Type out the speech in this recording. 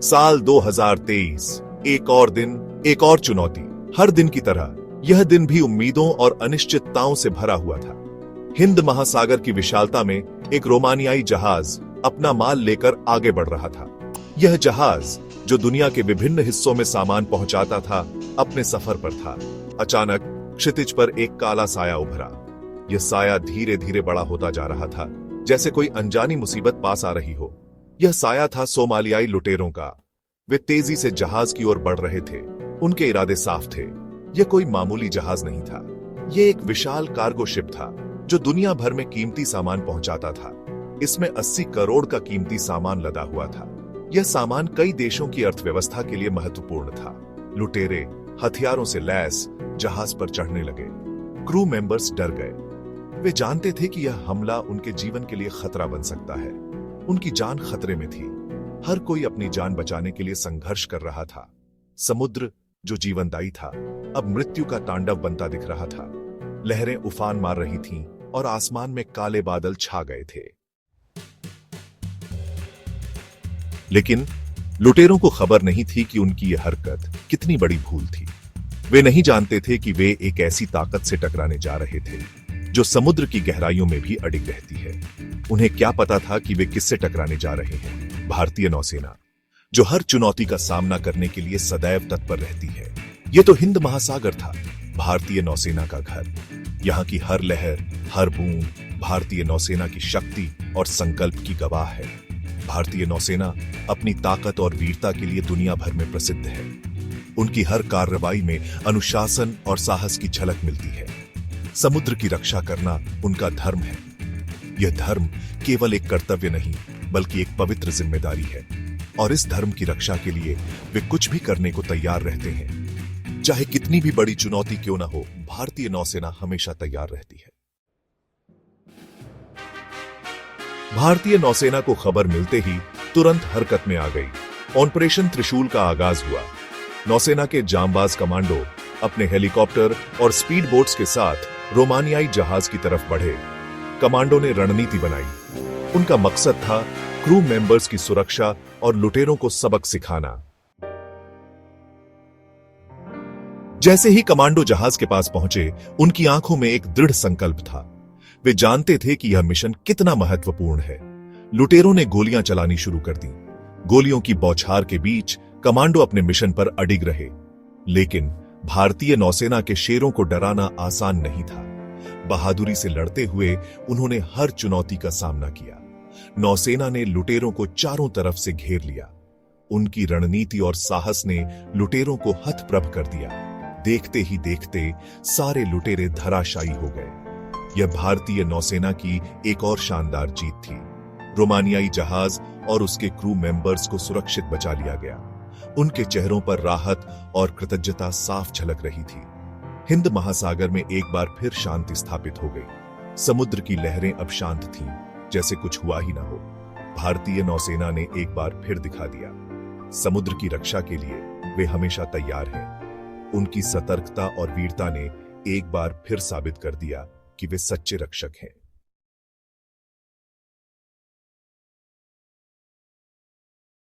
साल 2023, एक और दिन, एक और चुनौती। हर दिन की तरह यह दिन भी उम्मीदों और अनिश्चितताओं से भरा हुआ था। हिंद महासागर की विशालता में एक रोमानियाई जहाज अपना माल लेकर आगे बढ़ रहा था। यह जहाज, जो दुनिया के विभिन्न हिस्सों में सामान पहुंचाता था, अपने सफर पर था। अचानक क्षितिज पर एक काला साया उभरा। यह साया धीरे धीरे बड़ा होता जा रहा था, जैसे कोई अनजानी मुसीबत पास आ रही हो। यह साया था सोमालियाई लुटेरों का। वे तेजी से जहाज की ओर बढ़ रहे थे। उनके इरादे साफ थे। यह कोई मामूली जहाज नहीं था। यह एक विशाल कार्गो शिप था, जो दुनिया भर में कीमती सामान पहुंचाता था। इसमें 80 करोड़ का कीमती सामान लदा हुआ था। यह सामान कई देशों की अर्थव्यवस्था के लिए महत्वपूर्ण था। लुटेरे हथियारों से लैस जहाज पर चढ़ने लगे। क्रू मेंबर्स डर गए। वे जानते थे कि यह हमला उनके जीवन के लिए खतरा बन सकता है। उनकी जान खतरे में थी। हर कोई अपनी जान बचाने के लिए संघर्ष कर रहा था। समुद्र, जो जीवनदायी था, अब मृत्यु का तांडव बनता दिख रहा था। लहरें उफान मार रही थीं और आसमान में काले बादल छा गए थे। लेकिन लुटेरों को खबर नहीं थी कि उनकी यह हरकत कितनी बड़ी भूल थी। वे नहीं जानते थे कि वे एक ऐसी ताकत से टकराने जा रहे थे जो समुद्र की गहराइयों में भी अडिग रहती है। उन्हें क्या पता था कि वे किससे टकराने जा रहे हैं? भारतीय नौसेना, जो हर चुनौती का सामना करने के लिए सदैव तत्पर रहती है। यह तो हिंद महासागर था, भारतीय नौसेना का घर। यहाँ की हर लहर, हर बूंद भारतीय नौसेना की शक्ति और संकल्प की गवाह है। भारतीय नौसेना अपनी ताकत और वीरता के लिए दुनिया भर में प्रसिद्ध है। उनकी हर कार्रवाई में अनुशासन और साहस की झलक मिलती है। समुद्र की रक्षा करना उनका धर्म है। यह धर्म केवल एक कर्तव्य नहीं, बल्कि एक पवित्र जिम्मेदारी है। और इस धर्म की रक्षा के लिए वे कुछ भी करने को तैयार रहते हैं। चाहे कितनी भी बड़ी चुनौती क्यों ना हो, भारतीय नौसेना हमेशा तैयार रहती है। भारतीय नौसेना को खबर मिलते ही तुरंत हरकत में आ गई। ऑपरेशन त्रिशूल का आगाज हुआ। नौसेना के जांबाज कमांडो अपने हेलीकॉप्टर और स्पीड बोट्स के साथ रोमानियाई जहाज की तरफ बढ़े। कमांडो ने रणनीति बनाई। उनका मकसद था क्रू मेंबर्स की सुरक्षा और लुटेरों को सबक सिखाना। जैसे ही कमांडो जहाज के पास पहुंचे, उनकी आंखों में एक दृढ़ संकल्प था। वे जानते थे कि यह मिशन कितना महत्वपूर्ण है। लुटेरों ने गोलियां चलानी शुरू कर दी। गोलियों की बौछार के बीच कमांडो अपने मिशन पर अडिग रहे। लेकिन भारतीय नौसेना के शेरों को डराना आसान नहीं था। बहादुरी से लड़ते हुए उन्होंने हर चुनौती का सामना किया। नौसेना ने लुटेरों को चारों तरफ से घेर लिया। उनकी रणनीति और साहस ने लुटेरों को हतप्रभ कर दिया। देखते ही देखते सारे लुटेरे धराशायी हो गए। यह भारतीय नौसेना की एक और शानदार जीत थी। रोमानियाई जहाज और उसके क्रू मेंबर्स को सुरक्षित बचा लिया गया। उनके चेहरों पर राहत और कृतज्ञता साफ झलक रही थी। हिंद महासागर में एक बार फिर शांति स्थापित हो गई। समुद्र की लहरें अब शांत थीं, जैसे कुछ हुआ ही ना हो। भारतीय नौसेना ने एक बार फिर दिखा दिया, समुद्र की रक्षा के लिए वे हमेशा तैयार हैं। उनकी सतर्कता और वीरता ने एक बार फिर साबित कर दिया कि वे सच्चे रक्षक हैं।